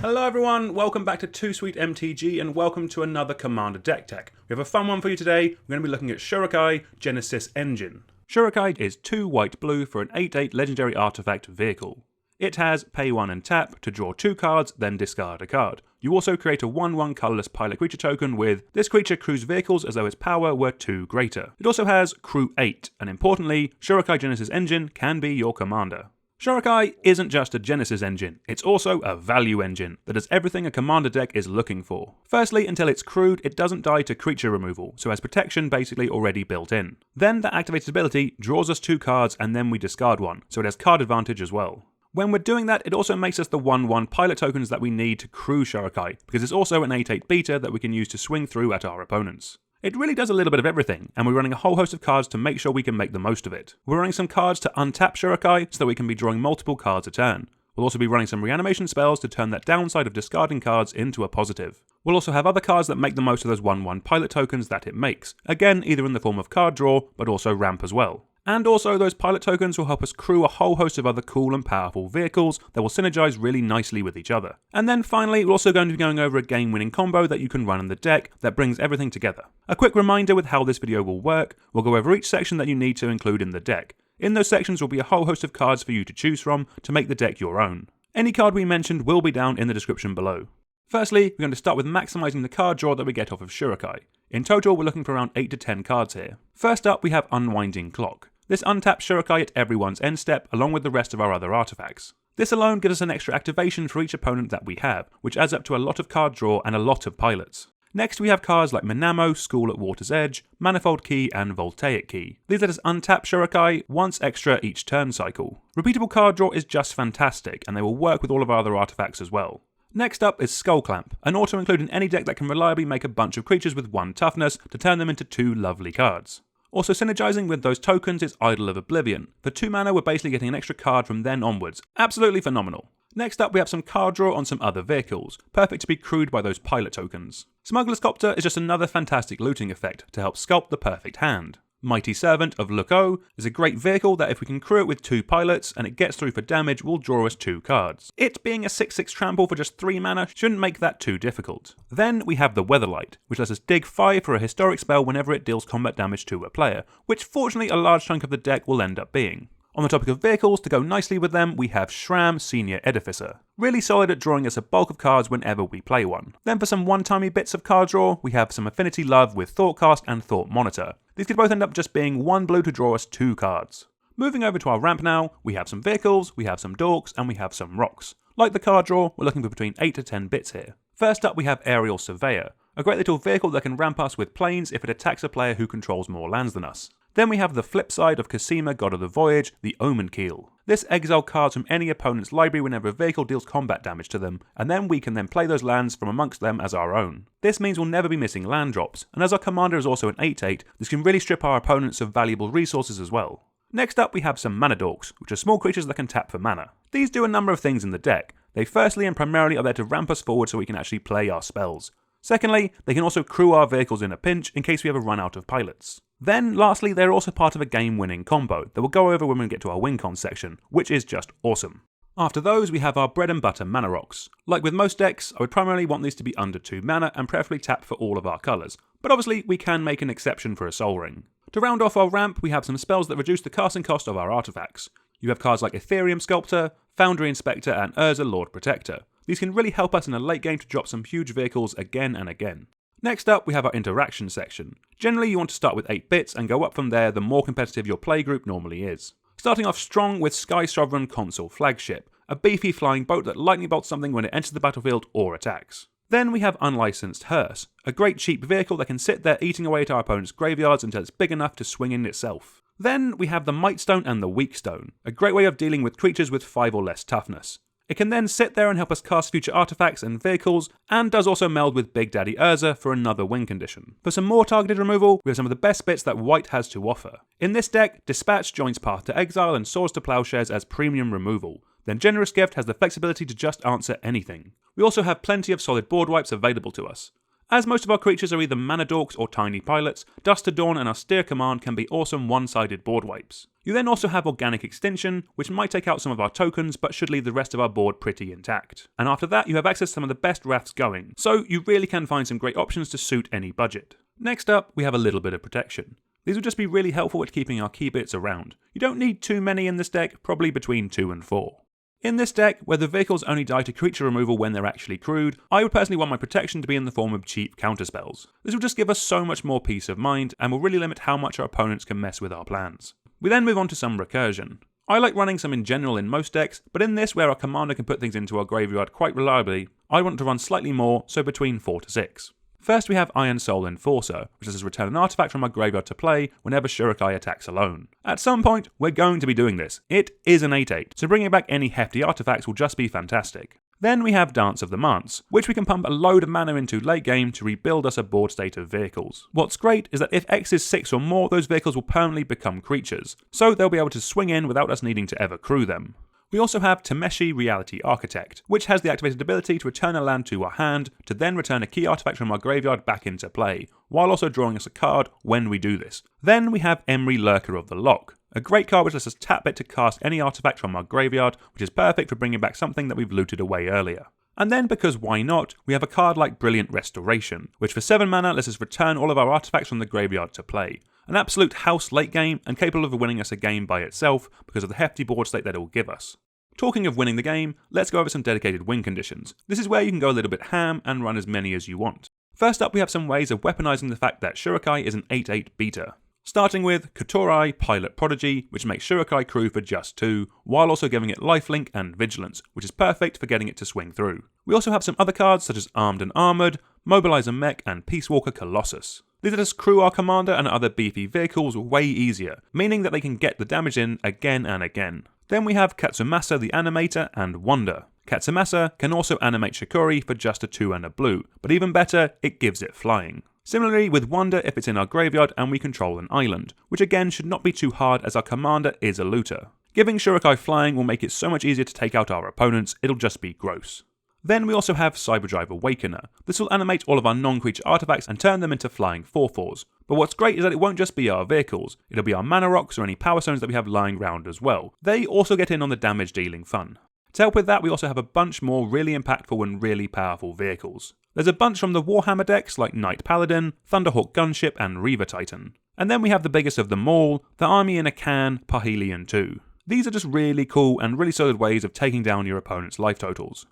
Hello everyone, welcome back to Too Sweet MTG and welcome to another Commander deck tech. We have a fun one for you today. We're going to be looking at Shorikai Genesis Engine. Shorikai is 2 white-blue for an 8/8 legendary artifact vehicle. It has pay 1 and tap to draw 2 cards, then discard a card. You also create a 1/1 colourless pilot creature token with this creature crews vehicles as though its power were 2 greater. It also has crew 8, and importantly, Shorikai Genesis Engine can be your commander. Shorikai isn't just a Genesis engine, it's also a value engine that does everything a commander deck is looking for. Firstly, until it's crewed, it doesn't die to creature removal, so has protection basically already built in. Then the activated ability draws us 2 cards and then we discard 1, so it has card advantage as well. When we're doing that, it also makes us the 1/1 pilot tokens that we need to crew Shorikai, because it's also an 8/8 beta that we can use to swing through at our opponents. It really does a little bit of everything, and we're running a whole host of cards to make sure we can make the most of it. We're running some cards to untap Shorikai so that we can be drawing multiple cards a turn. We'll also be running some reanimation spells to turn that downside of discarding cards into a positive. We'll also have other cards that make the most of those 1/1 pilot tokens that it makes, again either in the form of card draw, but also ramp as well. And also those pilot tokens will help us crew a whole host of other cool and powerful vehicles that will synergize really nicely with each other. And then finally, we're also going to be going over a game-winning combo that you can run in the deck that brings everything together. A quick reminder with how this video will work, we'll go over each section that you need to include in the deck. In those sections will be a whole host of cards for you to choose from to make the deck your own. Any card we mentioned will be down in the description below. Firstly, we're going to start with maximising the card draw that we get off of Shorikai. In total, we're looking for around 8 to 10 cards here. First up, we have Unwinding Clock. This untaps Shorikai at everyone's end step, along with the rest of our other artifacts. This alone gives us an extra activation for each opponent that we have, which adds up to a lot of card draw and a lot of pilots. Next we have cards like Manamo, School at Water's Edge, Manifold Key and Voltaic Key. These let us untap Shorikai once extra each turn cycle. Repeatable card draw is just fantastic, and they will work with all of our other artifacts as well. Next up is Skullclamp, an auto include in any deck that can reliably make a bunch of creatures with 1 toughness to turn them into 2 lovely cards. Also synergizing with those tokens is Idol of Oblivion. For 2 mana we're basically getting an extra card from then onwards. Absolutely phenomenal. Next up we have some card draw on some other vehicles, perfect to be crewed by those pilot tokens. Smuggler's Copter is just another fantastic looting effect to help sculpt the perfect hand. Mighty Servant of Leuk-o is a great vehicle that if we can crew it with 2 pilots and it gets through for damage will draw us 2 cards. It being a 6/6 trample for just 3 mana shouldn't make that too difficult. Then we have the Weatherlight, which lets us dig 5 for a historic spell whenever it deals combat damage to a player, which fortunately a large chunk of the deck will end up being. On the topic of vehicles, to go nicely with them, we have Sram Senior Edificer. Really solid at drawing us a bulk of cards whenever we play one. Then for some one-timey bits of card draw, we have some affinity love with Thoughtcast and Thought Monitor. These could both end up just being 1 blue to draw us 2 cards. Moving over to our ramp now, we have some vehicles, we have some dorks, and we have some rocks. Like the card draw, we're looking for between 8 to 10 bits here. First up we have Aerial Surveyor, a great little vehicle that can ramp us with planes if it attacks a player who controls more lands than us. Then we have the flip side of Cosima, God of the Voyage, the Omen Keel. This exiles cards from any opponent's library whenever a vehicle deals combat damage to them, and then we can then play those lands from amongst them as our own. This means we'll never be missing land drops, and as our commander is also an 8/8, this can really strip our opponents of valuable resources as well. Next up we have some Mana Dorks, which are small creatures that can tap for mana. These do a number of things in the deck. They firstly and primarily are there to ramp us forward so we can actually play our spells. Secondly, they can also crew our vehicles in a pinch in case we ever run out of pilots. Then, lastly, they're also part of a game-winning combo that we'll go over when we get to our win-con section, which is just awesome. After those, we have our bread and butter mana rocks. Like with most decks, I would primarily want these to be under 2 mana and preferably tap for all of our colours, but obviously we can make an exception for a Soul Ring. To round off our ramp, we have some spells that reduce the casting cost of our artifacts. You have cards like Etherium Sculptor, Foundry Inspector and Urza Lord Protector. These can really help us in a late game to drop some huge vehicles again and again. Next up, we have our interaction section. Generally, you want to start with 8 bits and go up from there the more competitive your playgroup normally is. Starting off strong with Skysovereign Consul Flagship, a beefy flying boat that lightning bolts something when it enters the battlefield or attacks. Then we have Unlicensed Hearse, a great cheap vehicle that can sit there eating away at our opponent's graveyards until it's big enough to swing in itself. Then we have the Mightstone and the Weakstone, a great way of dealing with creatures with 5 or less toughness. It can then sit there and help us cast future artifacts and vehicles, and does also meld with Big Daddy Urza for another win condition. For some more targeted removal, we have some of the best bits that White has to offer. In this deck, Dispatch joins Path to Exile and Swords to Plowshares as premium removal. Then Generous Gift has the flexibility to just answer anything. We also have plenty of solid board wipes available to us. As most of our creatures are either mana dorks or tiny pilots, Dust to Dawn and Austere Command can be awesome one-sided board wipes. You You then also have Organic Extinction, which might take out some of our tokens but should leave the rest of our board pretty intact. And after that you have access to some of the best wraths going, so you really can find some great options to suit any budget. Next up, we have a little bit of protection. These will just be really helpful at keeping our key bits around. You don't need too many in this deck, probably between 2 and 4. In this deck, where the vehicles only die to creature removal when they're actually crewed, I would personally want my protection to be in the form of cheap counterspells. This will just give us so much more peace of mind and will really limit how much our opponents can mess with our plans. We then move on to some recursion. I like running some in general in most decks, but in this where our commander can put things into our graveyard quite reliably, I want to run slightly more, so between 4 to 6. First we have Iron Soul Enforcer, which lets us return an artifact from our graveyard to play whenever Shorikai attacks alone. At some point, we're going to be doing this. It is an 8/8, so bringing back any hefty artifacts will just be fantastic. Then we have Dance of the Manse, which we can pump a load of mana into late game to rebuild us a board state of vehicles. What's great is that if X is 6 or more, those vehicles will permanently become creatures, so they'll be able to swing in without us needing to ever crew them. We also have Tameshi Reality Architect, which has the activated ability to return a land to our hand, to then return a key artifact from our graveyard back into play, while also drawing us a card when we do this. Then we have Emry Lurker of the Loch, a great card which lets us tap it to cast any artifact from our graveyard, which is perfect for bringing back something that we've looted away earlier. And then, because why not, we have a card like Brilliant Restoration, which for 7 mana lets us return all of our artifacts from the graveyard to play. An absolute house late game and capable of winning us a game by itself because of the hefty board state that it will give us. Talking of winning the game, let's go over some dedicated win conditions. This is where you can go a little bit ham and run as many as you want. First up, we have some ways of weaponizing the fact that Shorikai is an 8/8 beater. Starting with Kotorai Pilot Prodigy, which makes Shorikai crew for just 2, while also giving it lifelink and vigilance, which is perfect for getting it to swing through. We also have some other cards such as Armed and Armoured, Mobilizer Mech and Peace Walker Colossus. These let us crew our commander and other beefy vehicles way easier, meaning that they can get the damage in again and again. Then we have Katsumasa the Animator and Wonder. Katsumasa can also animate Shikori for just a 2 and a blue, but even better, it gives it flying. Similarly with Wonder if it's in our graveyard and we control an island, which again should not be too hard as our commander is a looter. Giving Shorikai flying will make it so much easier to take out our opponents, it'll just be gross. Then we also have Cyberdrive Awakener. This will animate all of our non-creature artifacts and turn them into flying 4/4s. But what's great is that it won't just be our vehicles, it'll be our mana rocks or any power stones that we have lying around as well. They also get in on the damage dealing fun. To help with that, we also have a bunch more really impactful and really powerful vehicles. There's a bunch from the Warhammer decks like Knight Paladin, Thunderhawk Gunship and Reaver Titan. And then we have the biggest of them all, the Army in a Can, Parhelion 2. These are just really cool and really solid ways of taking down your opponent's life totals.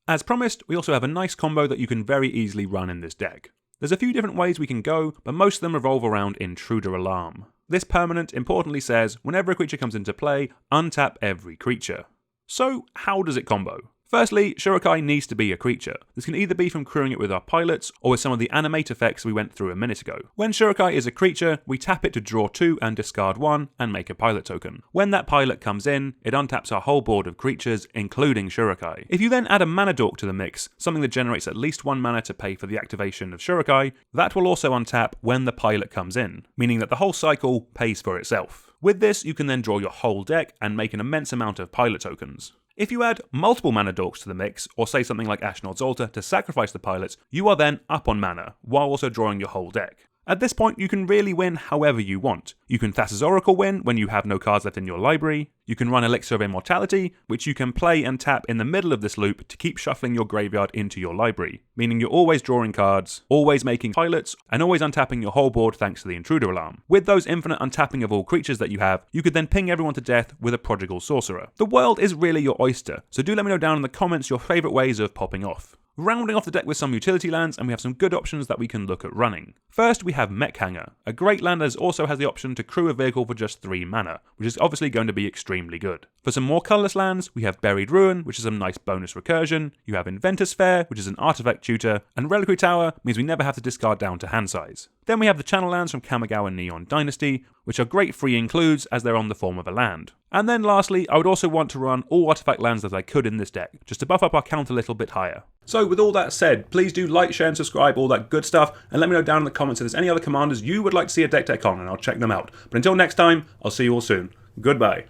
As promised, we also have a nice combo that you can very easily run in this deck. There's a few different ways we can go, but most of them revolve around Intruder Alarm. This permanent importantly says, whenever a creature comes into play, untap every creature. So, how does it combo? Firstly, Shorikai needs to be a creature. This can either be from crewing it with our pilots, or with some of the animate effects we went through a minute ago. When Shorikai is a creature, we tap it to draw 2 and discard 1, and make a pilot token. When that pilot comes in, it untaps our whole board of creatures, including Shorikai. If you then add a mana dork to the mix, something that generates at least 1 mana to pay for the activation of Shorikai, that will also untap when the pilot comes in, meaning that the whole cycle pays for itself. With this, you can then draw your whole deck and make an immense amount of pilot tokens. If you add multiple mana dorks to the mix, or say something like Ashnod's Altar to sacrifice the pilots, you are then up on mana, while also drawing your whole deck. At this point, you can really win however you want. You can Thassa's Oracle win when you have no cards left in your library. You can run Elixir of Immortality, which you can play and tap in the middle of this loop to keep shuffling your graveyard into your library, meaning you're always drawing cards, always making pilots, and always untapping your whole board thanks to the Intruder Alarm. With those infinite untapping of all creatures that you have, you could then ping everyone to death with a Prodigal Sorcerer. The world is really your oyster, so do let me know down in the comments your favourite ways of popping off. Rounding off the deck with some utility lands, and we have some good options that we can look at running. First, we have Mech Hanger, a great land that also has the option to crew a vehicle for just 3 mana, which is obviously going to be extremely good. For some more colourless lands, we have Buried Ruin, which is some nice bonus recursion, you have Inventor's Fair, which is an artifact tutor, and Reliquary Tower means we never have to discard down to hand size. Then we have the channel lands from Kamigawa Neon Dynasty, which are great free includes as they're on the form of a land. And then lastly, I would also want to run all artifact lands that I could in this deck, just to buff up our count a little bit higher. So with all that said, please do like, share and subscribe, all that good stuff, and let me know down in the comments if there's any other commanders you would like to see a deck on, and I'll check them out. But until next time, I'll see you all soon. Goodbye.